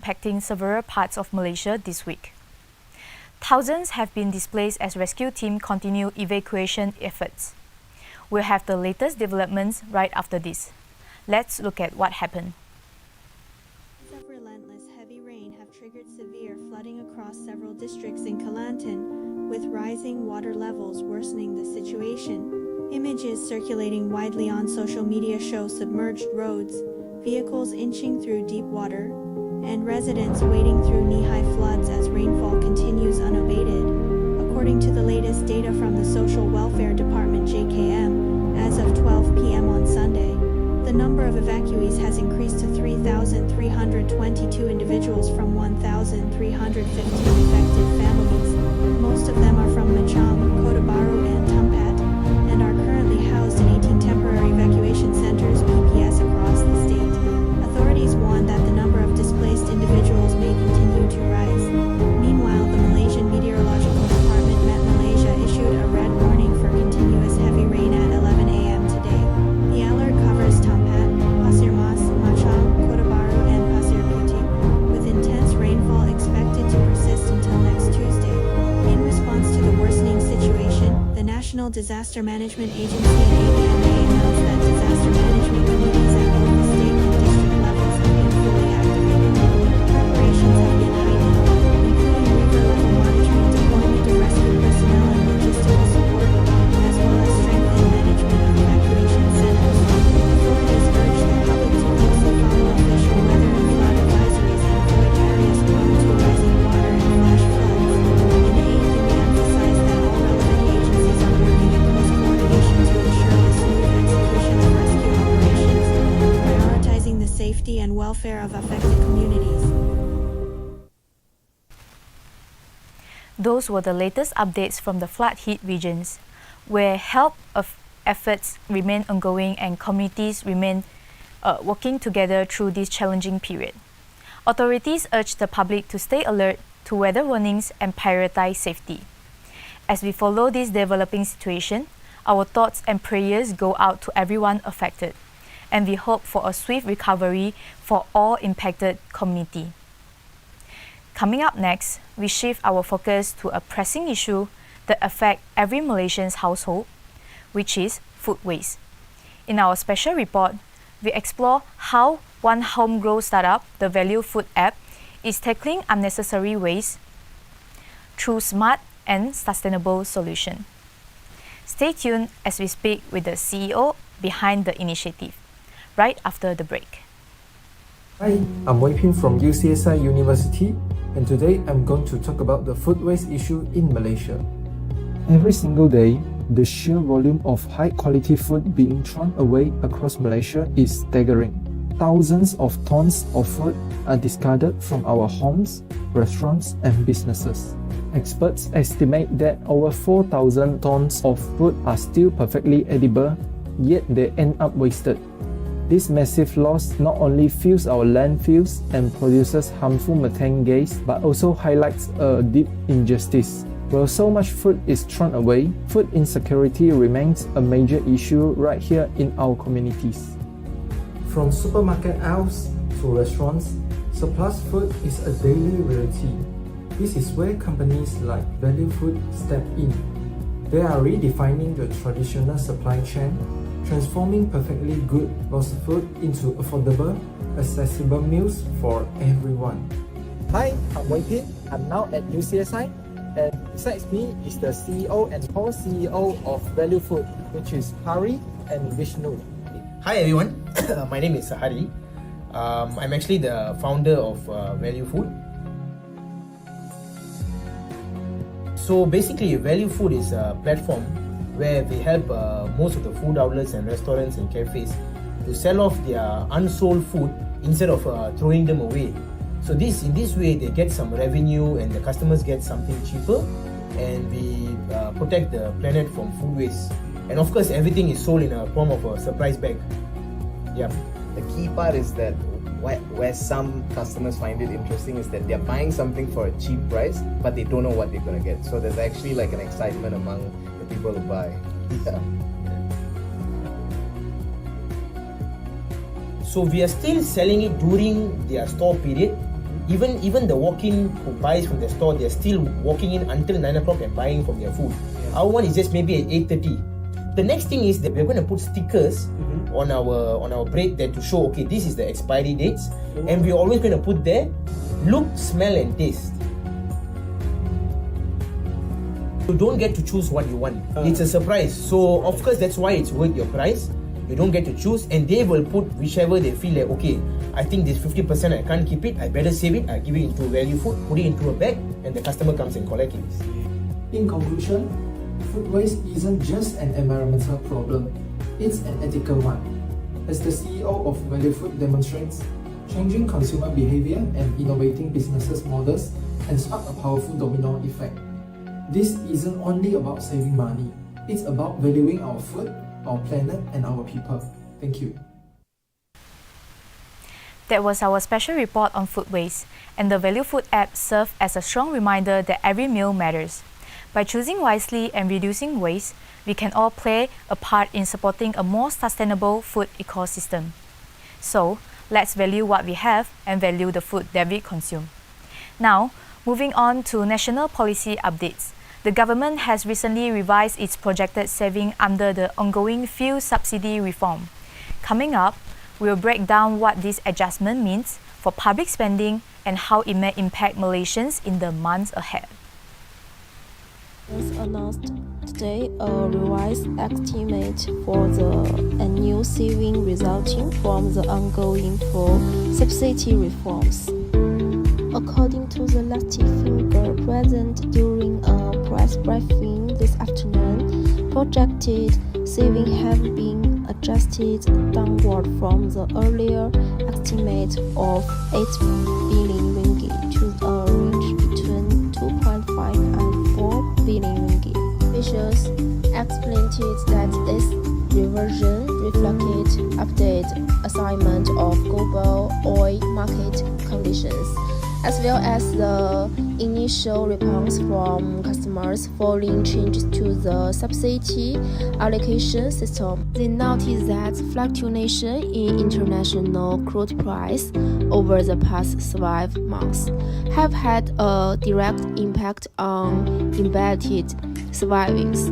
impacting several parts of Malaysia this week. Thousands have been displaced as rescue teams continue evacuation efforts. We'll have the latest developments right after this. Let's look at what happened. Of relentless heavy rain have triggered severe flooding across several districts in Kelantan, with rising water levels worsening the situation. Images circulating widely on social media show submerged roads, vehicles inching through deep water, and residents wading through knee-high floods as rainfall continues unabated. According to the latest data from the Social Welfare Department (JKM), as of 12 p.m. on Sunday, the number of evacuees has increased to 3,322 individuals from 1,315 affected families. Most of them are from Macham, Kota Baru, and Tumpat, and are currently housed in 18 temporary evacuation centers (PPS) across the state. Authorities warn that the number of displaced individuals may continue to rise. Meanwhile, the Malaysian Meteorological Department (Met Malaysia) issued a red warning for continuous heavy rain at 11 a.m. today. The alert covers Tumpat, Pasir Mas, Macham, Kota Baru, and Pasir Putih, with intense rainfall expected to persist until next Tuesday. In response to the worsening situation, the National Disaster Management Agency and ABMA announced that disaster management committees at both the state and district levels have been fully activated. Preparations have been heightened, including river-level monitoring, deployment of rescue personnel, and logistical support, as well as strengthened management of evacuation centers. Authorities urge the public to closely follow official weather and flood advisories and avoid areas prone to rising water and flash floods. In ABMA emphasized that all relevant agencies are working in close coordination to ensure the smooth execution of rescue operations, prioritizing the safety and welfare of affected communities. Those were the latest updates from the flood-hit regions, where help efforts remain ongoing and communities remain working together through this challenging period. Authorities urge the public to stay alert to weather warnings and prioritize safety. As we follow this developing situation, our thoughts and prayers go out to everyone affected, and we hope for a swift recovery for all impacted community. Coming up next, we shift our focus to a pressing issue that affects every Malaysian's household, which is food waste. In our special report, we explore how one homegrown startup, the Value Food app, is tackling unnecessary waste through smart and sustainable solutions. Stay tuned as we speak with the CEO behind the initiative, right after the break. Hi, I'm Wei Pin from UCSI University, and today I'm going to talk about the food waste issue in Malaysia. Every single day, the sheer volume of high-quality food being thrown away across Malaysia is staggering. Thousands of tons of food are discarded from our homes, restaurants, and businesses. Experts estimate that over 4,000 tons of food are still perfectly edible, yet they end up wasted. This massive loss not only fills our landfills and produces harmful methane gas, but also highlights a deep injustice. While so much food is thrown away, food insecurity remains a major issue right here in our communities. From supermarket aisles to restaurants, surplus food is a daily reality. This is where companies like Value Food step in. They are redefining the traditional supply chain, transforming perfectly good lost food into affordable, accessible meals for everyone. Hi, I'm Wei Pin. I'm now at UCSI, and besides me is the CEO and co-CEO of Value Food, which is Hari and Vishnu. Hi everyone, my name is Hari. I'm actually the founder of Value Food. So basically, Value Food is a platform where we help most of the food outlets and restaurants and cafes to sell off their unsold food instead of throwing them away. So in this way, they get some revenue and the customers get something cheaper, and we protect the planet from food waste. And of course, everything is sold in a form of a surprise bag. Yeah. The key part is that where some customers find it interesting is that they're buying something for a cheap price, but they don't know what they're gonna get. So there's actually like an excitement among the people who buy. Yeah. So we are still selling it during their store period, even the walk-in who buys from the store, they're still walking in until 9 o'clock and buying from their food. Our one is just maybe at 8:30. The next thing is that we're going to put stickers on our bread there to show, okay, this is the expiry dates, and we're always going to put there, look, smell and taste. You don't get to choose what you want. It's a surprise. So of course that's why it's worth your price. You don't get to choose, and they will put whichever they feel like, okay, I think this 50% I can't keep it, I better save it, I give it into value food, put it into a bag, and the customer comes and collect it. In conclusion, food waste isn't just an environmental problem, it's an ethical one. As the CEO of Value Food demonstrates, changing consumer behavior and innovating business models can spark a powerful domino effect. This isn't only about saving money, it's about valuing our food, our planet and our people. Thank you. That was our special report on food waste, and the Value Food app served as a strong reminder that every meal matters. By choosing wisely and reducing waste, we can all play a part in supporting a more sustainable food ecosystem. So, let's value what we have and value the food that we consume. Now, moving on to national policy updates. The government has recently revised its projected saving under the ongoing fuel subsidy reform. Coming up, we'll break down what this adjustment means for public spending and how it may impact Malaysians in the months ahead. Was announced today a revised estimate for the annual saving resulting from the ongoing fuel subsidy reforms. According to the latest figure present during a press briefing this afternoon, projected savings have been adjusted downward from the earlier estimate of 8 billion ringgit to a range between 2.5 and 4 billion ringgit. Officials explained that this reversion reflected updated assessment of global oil market conditions, as well as the initial response from customers following changes to the subsidy allocation system. They noted that fluctuation in international crude price over the past 5 months have had a direct impact on embedded savings,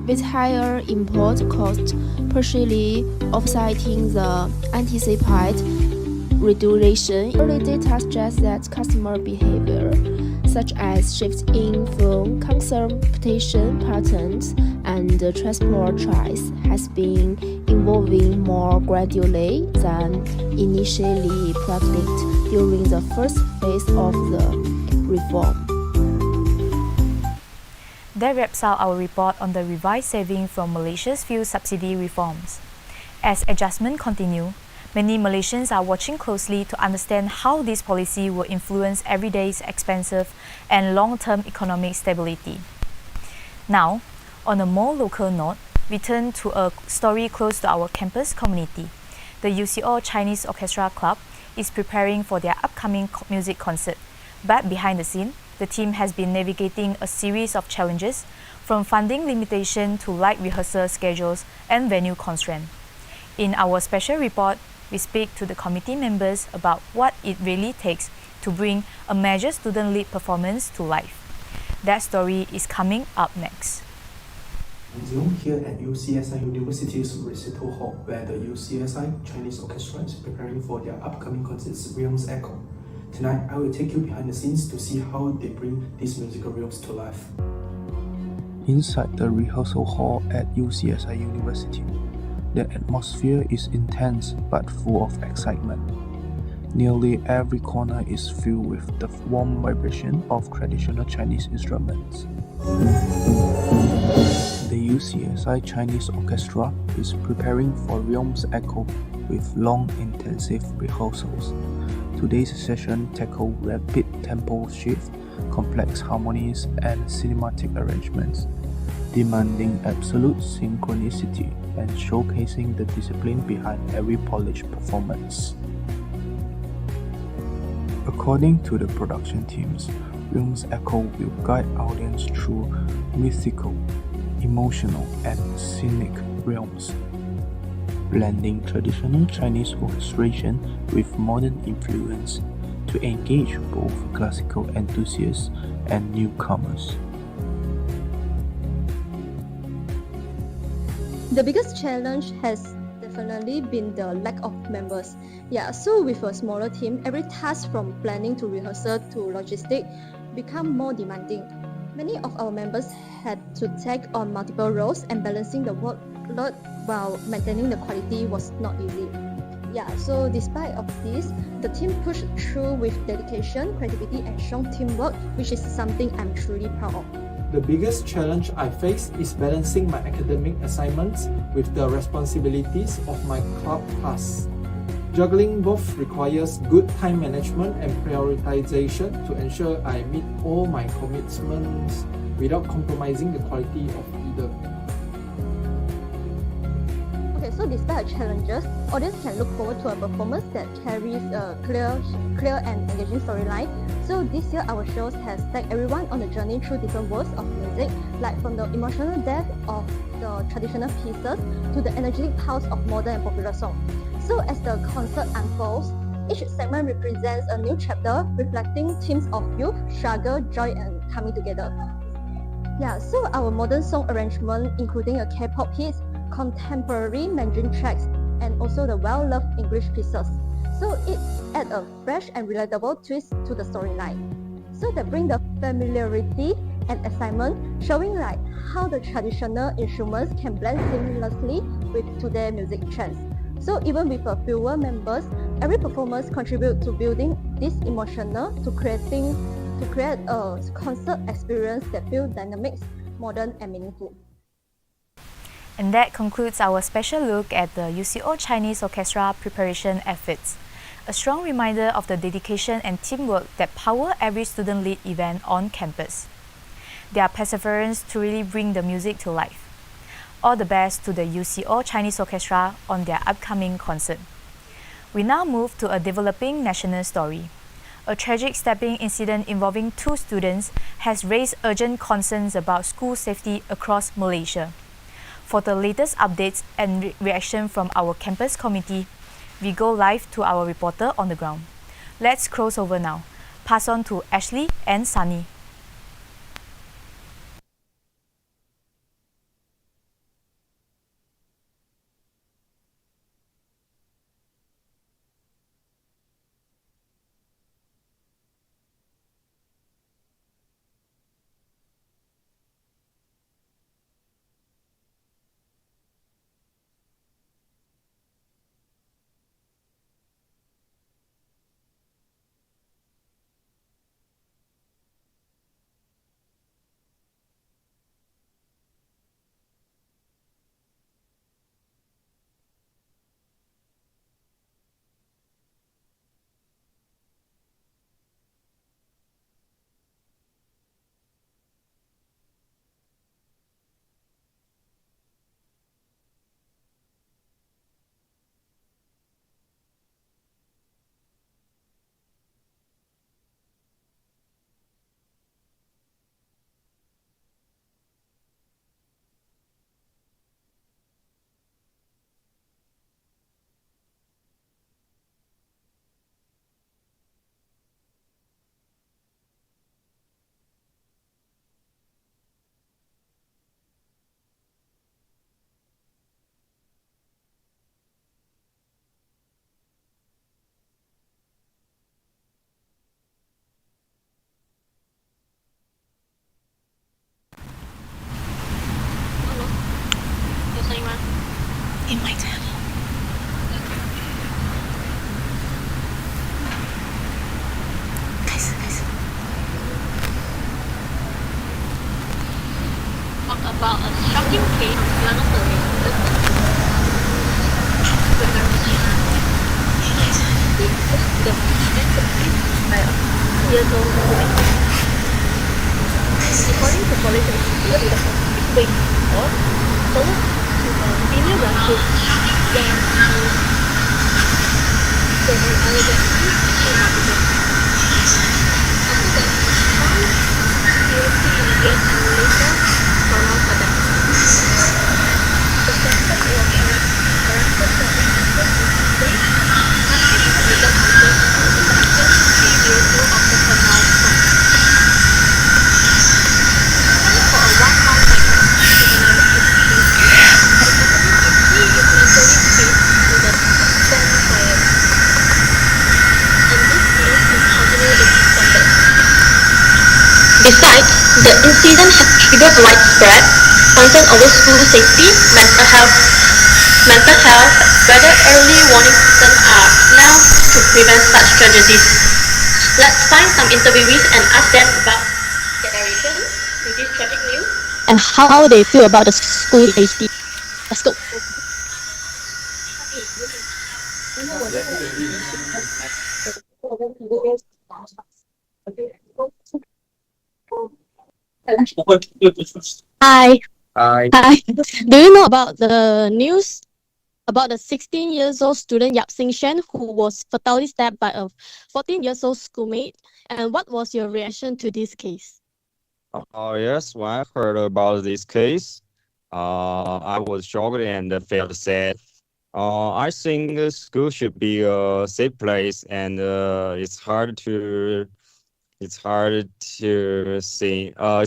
with higher import costs partially offsetting the anticipated reduction. Early data suggests that customer behavior, such as shifts in fuel consumption patterns and transport choice, has been evolving more gradually than initially predicted during the first phase of the reform. That wraps up our report on the revised saving from Malaysia's fuel subsidy reforms. As adjustments continue, many Malaysians are watching closely to understand how this policy will influence everyday's expenses and long-term economic stability. Now, on a more local note, we turn to a story close to our campus community. The UCSI Chinese Orchestra Club is preparing for their upcoming music concert, but behind the scene, the team has been navigating a series of challenges, from funding limitation to light rehearsal schedules and venue constraints. In our special report, we speak to the committee members about what it really takes to bring a major student-led performance to life. That story is coming up next. Zoom here at UCSI University's Recital Hall, where the UCSI Chinese Orchestra is preparing for their upcoming concert's Realms Echo. Tonight, I will take you behind the scenes to see how they bring these musical realms to life. Inside the rehearsal hall at UCSI University, the atmosphere is intense but full of excitement. Nearly every corner is filled with the warm vibration of traditional Chinese instruments. The UCSI Chinese Orchestra is preparing for Realms Echo with long, intensive rehearsals. Today's session tackled rapid tempo shift, complex harmonies, and cinematic arrangements, demanding absolute synchronicity and showcasing the discipline behind every polished performance. According to the production teams, Realms Echo will guide audience through mythical, emotional, and scenic realms, blending traditional Chinese orchestration with modern influence to engage both classical enthusiasts and newcomers. The biggest challenge has definitely been the lack of members. Yeah, so with a smaller team, every task from planning to rehearsal to logistic become more demanding. Many of our members had to take on multiple roles, and balancing the workload while maintaining the quality was not easy. Yeah, so despite of this, the team pushed through with dedication, creativity, and strong teamwork, which is something I'm truly proud of. The biggest challenge I face is balancing my academic assignments with the responsibilities of my club tasks. Juggling both requires good time management and prioritization to ensure I meet all my commitments without compromising the quality of either. Okay, so despite the challenges, audience can look forward to a performance that carries a clear and engaging storyline. So this year, our shows has taken everyone on a journey through different worlds of music, like from the emotional depth of the traditional pieces to the energetic pulse of modern and popular songs. So as the concert unfolds, each segment represents a new chapter reflecting themes of youth, struggle, joy, and coming together. Yeah, so our modern song arrangement, including a K-pop hits, contemporary Mandarin tracks, and also the well-loved English pieces. So it adds a fresh and relatable twist to the storyline. So that bring the familiarity and excitement, showing like how the traditional instruments can blend seamlessly with today's music trends. So even with a fewer members, every performance contributes to building this emotional to create a concert experience that feels dynamic, modern, and meaningful. And that concludes our special look at the UCO Chinese Orchestra preparation efforts, a strong reminder of the dedication and teamwork that power every student-led event on campus. Their perseverance to really bring the music to life. All the best to the UCO Chinese Orchestra on their upcoming concert. We now move to a developing national story. A tragic stabbing incident involving 2 students has raised urgent concerns about school safety across Malaysia. For the latest updates and reaction from our campus committee, we go live to our reporter on the ground. Let's cross over now. Pass on to Ashley and Sunny. In my table. Guys. Talk about a shocking case of piano playing. The by a years old woman. According to police investigation, the week before, sold to a female relative yang dengan allegations she had been. After that, found guilty in against Malaysia for non-contact. The suspect was arrested for the incident on Tuesday, after the legal answer to the action Besides, the incident has triggered widespread concern over school safety, mental health, whether early warning systems are now to prevent such tragedies. Let's find some interviewees and ask them about their reactions to this tragic news and how they feel about the school safety. Let's go. Hi. Hi. Hi. Do you know about the news about the 16 years old student Yap Sing Shen who was fatally stabbed by a 14 years old schoolmate? And what was your reaction to this case? Oh, yes, when I heard about this case, I was shocked and felt sad. I think the school should be a safe place, and it's hard to see, it's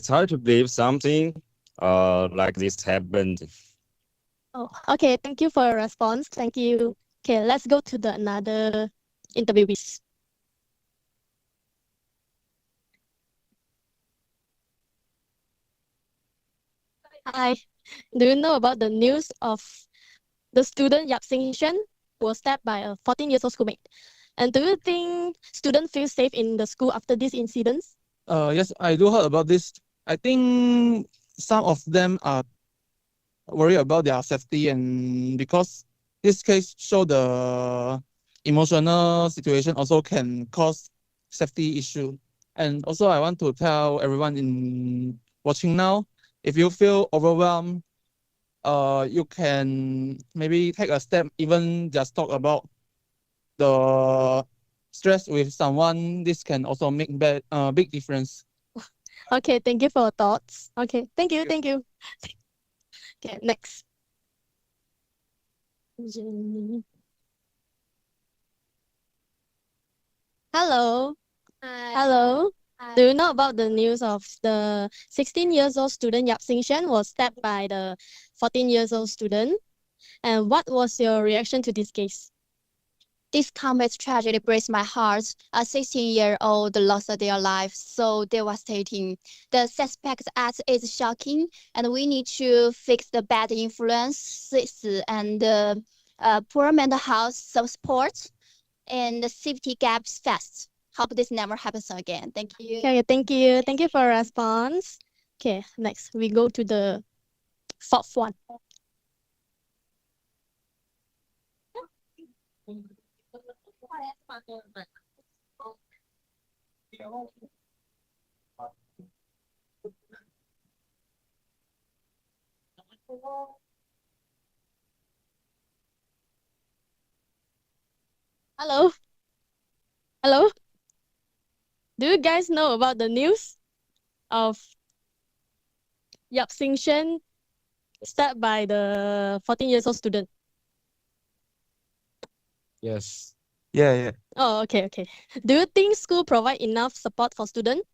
hard to believe something like this happened. Oh, okay. Thank you for your response. Thank you. Okay, let's go to the another interviewees. Hi. Do you know about the news of the student Yap Sing Shen who was stabbed by a 14 years old schoolmate? And do you think students feel safe in the school after these incidents? Yes, I do heard about this. I think some of them are worried about their safety, and because this case show the emotional situation also can cause safety issue. And also, I want to tell everyone in watching now, if you feel overwhelmed, you can maybe take a step, even just talk about the stress with someone. This can also make big difference. Okay, thank you for your thoughts. Okay, thank you, thank you. Okay, next. Hello. Hello. Do you know about the news of the 16 years old student Yap Sing Shen was stabbed by the 14 years old student? And what was your reaction to this case? This comet's tragedy breaks my heart. A 16-year-old lost their life, so devastating. The suspect's act is shocking, and we need to fix the bad influences and poor mental health support and the safety gaps fast. Hope this never happens again. Thank you. Okay, thank you. Thank you for your response. Okay, next we go to the fourth one. Hello. Hello. Do you guys know about the news of Yap Sing Shen stabbed by the 14 years old student? Yes. Yeah. Oh, okay, okay. Do you think school provide enough support for students?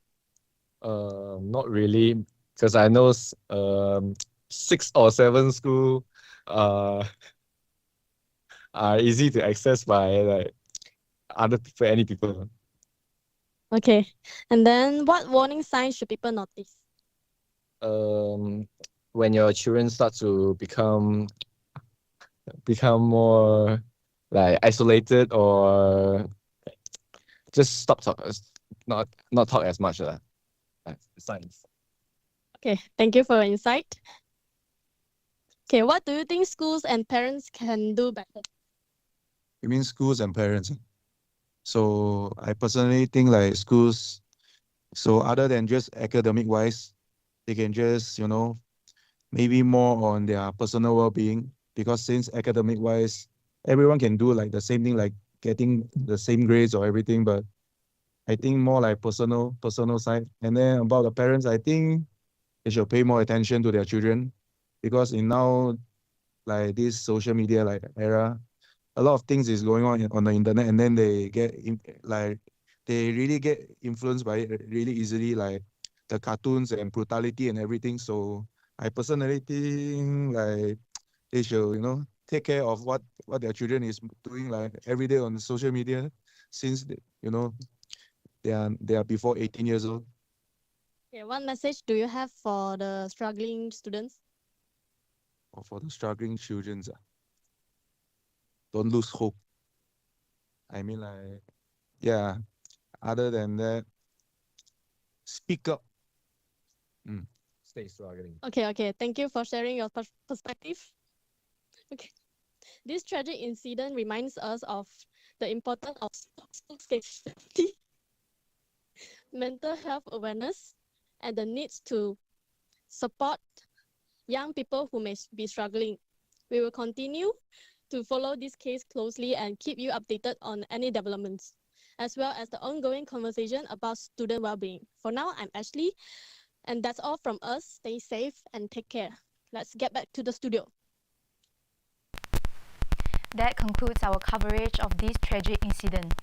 Not really, because I know 6 or 7 school uh, are easy to access by like other people, any people. Okay. And then what warning signs should people notice? Um, when your children start to become more like isolated or just stop talk, not talk as much. Signs. Okay, thank you for your insight. Okay, what do you think schools and parents can do better? You mean schools and parents? So I personally think like schools, so other than just academic wise, they can just, maybe more on their personal well-being, because since academic wise, everyone can do like the same thing, like getting the same grades or everything, but I think more like personal side. And then about the parents, I think they should pay more attention to their children, because in now like this social media like era, a lot of things is going on the internet, and then they like they really get influenced by it really easily, like the cartoons and brutality and everything. So I personally think like they should take care of what their children is doing like every day on social media, since they are before 18 years old. Okay, what message do you have for the struggling students? Or for the struggling children, don't lose hope. I mean, like, yeah, other than that, speak up. Stay struggling. Okay. Thank you for sharing your perspective. Okay. This tragic incident reminds us of the importance of school safety, mental health awareness, and the needs to support young people who may be struggling. We will continue to follow this case closely and keep you updated on any developments, as well as the ongoing conversation about student well-being. For now, I'm Ashley, and that's all from us. Stay safe and take care. Let's get back to the studio. That concludes our coverage of this tragic incident,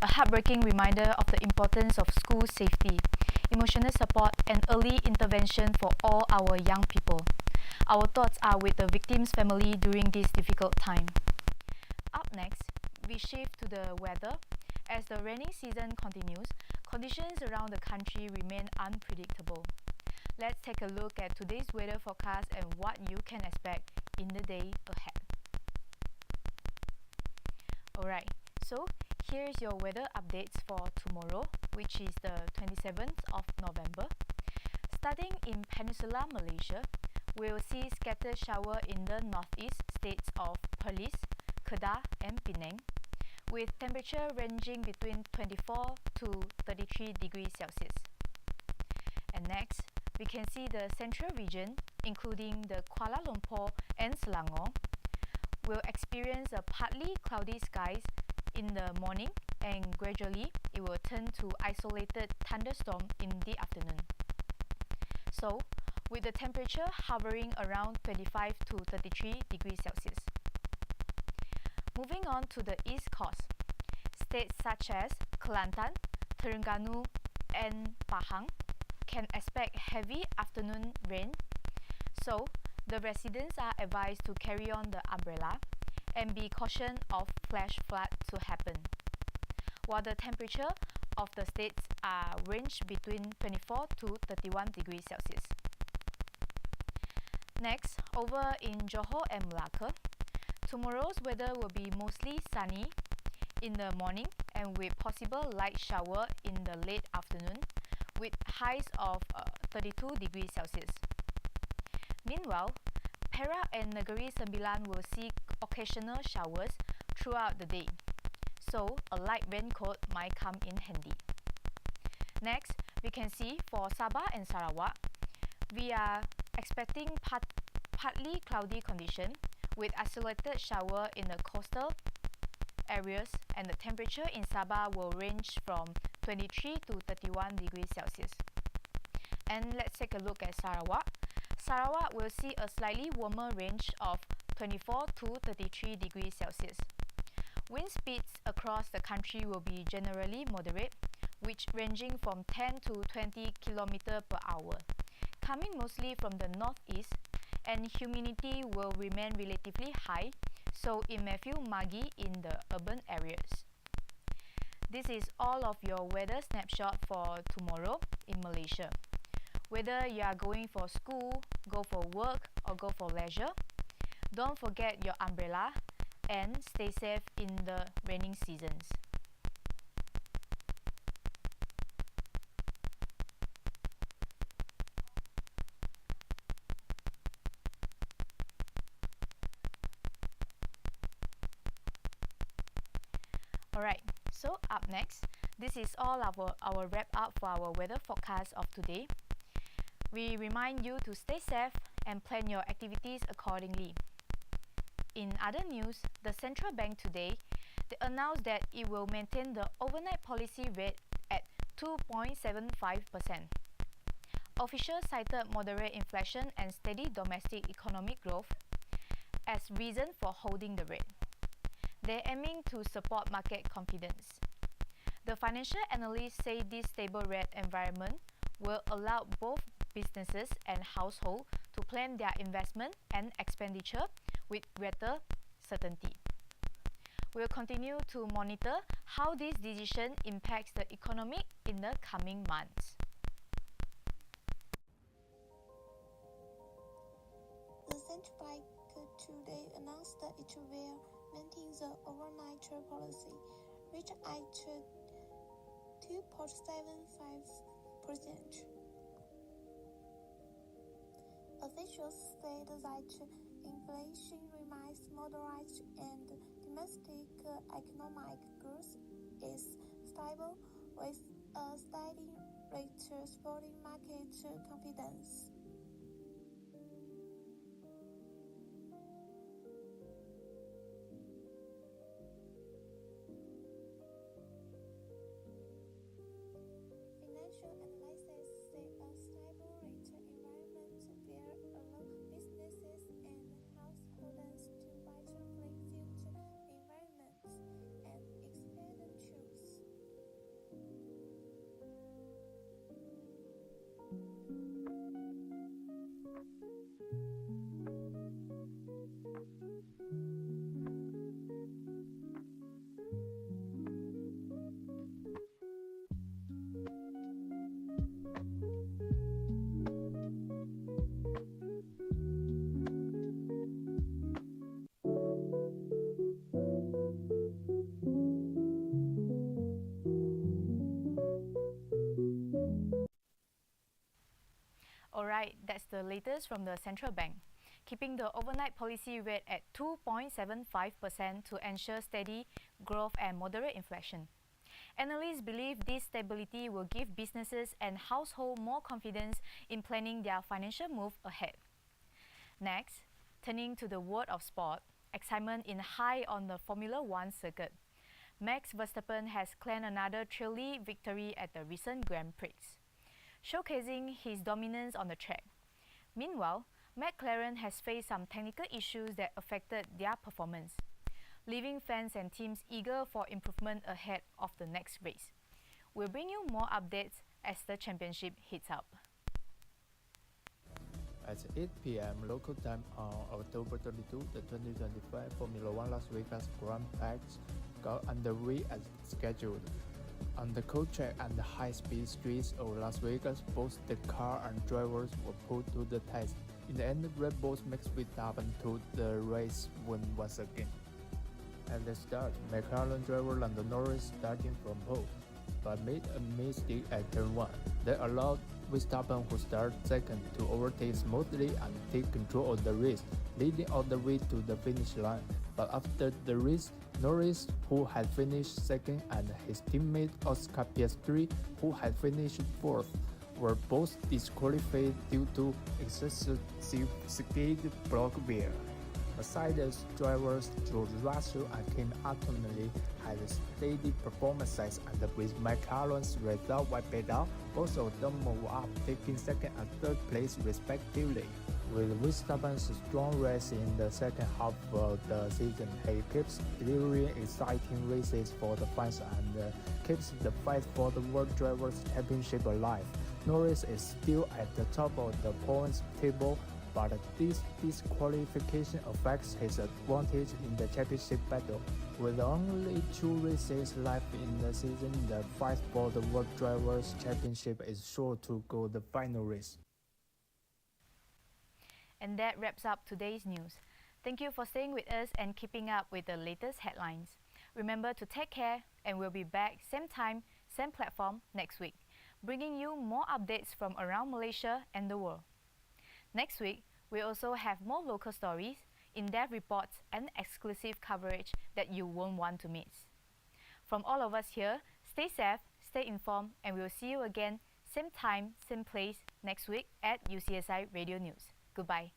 a heartbreaking reminder of the importance of school safety, emotional support, and early intervention for all our young people. Our thoughts are with the victim's family during this difficult time. Up next, we shift to the weather. As the rainy season continues, conditions around the country remain unpredictable. Let's take a look at today's weather forecast and what you can expect in the day ahead. Alright, so here's your weather updates for tomorrow, which is the 27th of November. Starting in Peninsular Malaysia, we'll see scattered shower in the northeast states of Perlis, Kedah and Penang, with temperature ranging between 24 to 33 degrees Celsius. And next, we can see the central region, including the Kuala Lumpur and Selangor, will experience a partly cloudy skies in the morning, and gradually it will turn to isolated thunderstorm in the afternoon. So, with the temperature hovering around 25 to 33 degrees Celsius. Moving on to the east coast, states such as Kelantan, Terengganu, and Pahang can expect heavy afternoon rain. So, the residents are advised to carry on the umbrella and be cautioned of flash flood to happen, while the temperature of the states are ranged between 24 to 31 degrees Celsius. Next, over in Johor and Malacca, tomorrow's weather will be mostly sunny in the morning and with possible light shower in the late afternoon, with highs of 32 degrees Celsius. Meanwhile, Perak and Negeri Sembilan will see occasional showers throughout the day, so a light raincoat might come in handy. Next, we can see for Sabah and Sarawak, we are expecting partly cloudy condition with isolated shower in the coastal areas, and the temperature in Sabah will range from 23 to 31 degrees Celsius. And let's take a look at Sarawak. Sarawak will see a slightly warmer range of 24 to 33 degrees Celsius. Wind speeds across the country will be generally moderate, which ranging from 10 to 20 km per hour, coming mostly from the northeast, and humidity will remain relatively high, so it may feel muggy in the urban areas. This is all of your weather snapshot for tomorrow in Malaysia. Whether you are going for school, go for work, or go for leisure, don't forget your umbrella and stay safe in the raining seasons. Alright, so up next, this is all our wrap up for our weather forecast of today. We remind you to stay safe and plan your activities accordingly. In other news, the central bank today they announced that it will maintain the overnight policy rate at 2.75%. Officials cited moderate inflation and steady domestic economic growth as reason for holding the rate. They're aiming to support market confidence. The financial analysts say this stable rate environment will allow both businesses and households to plan their investment and expenditure with greater certainty. We'll continue to monitor how this decision impacts the economy in the coming months. French bike today announced it will maintain the overnight policy, which at 2.75%. Officials said that inflation remains moderate and domestic economic growth is stable, with a steady rate supporting market confidence. Financial analysts say a stable rate environment will allow businesses and households to better predict environments and expenditures. Alright, that's the latest from the central bank, keeping the overnight policy rate at 2.75% to ensure steady growth and moderate inflation. Analysts believe this stability will give businesses and households more confidence in planning their financial move ahead. Next, turning to the world of sport, excitement is high on the Formula One circuit. Max Verstappen has claimed another thrilling victory at the recent Grand Prix, showcasing his dominance on the track. Meanwhile, McLaren has faced some technical issues that affected their performance, leaving fans and teams eager for improvement ahead of the next race. We'll bring you more updates as the championship heats up. At 8 p.m. local time on October 22, the 2025 Formula One Las Vegas Grand Prix got underway as scheduled. On the cold track and the high-speed streets of Las Vegas, both the car and drivers were put to the test. In the end, Red Bull's Max Verstappen took the race win once again. At the start, McLaren driver Lando Norris starting from pole, but made a mistake at turn 1 that allowed Verstappen, who started second, to overtake smoothly and take control of the race, leading all the way to the finish line. But after the race, Norris, who had finished second, and his teammate Oscar Piastri, who had finished fourth, were both disqualified due to excessive skid block wear. Mercedes drivers George Russell and Kim ultimately had steady performances, and with McLaren's result wiped out, both of them moved up, taking second and third place respectively. With Verstappen's strong race in the second half of the season, he keeps delivering exciting races for the fans and keeps the fight for the World Drivers' Championship alive. Norris is still at the top of the points table, but this disqualification affects his advantage in the championship battle. With only 2 races left in the season, the fight for the World Drivers' Championship is sure to go the final race. And that wraps up today's news. Thank you for staying with us and keeping up with the latest headlines. Remember to take care, and we'll be back same time, same platform next week, bringing you more updates from around Malaysia and the world. Next week, we also have more local stories, in-depth reports, and exclusive coverage that you won't want to miss. From all of us here, stay safe, stay informed, and we'll see you again, same time, same place, next week at UCSI Radio News. Goodbye.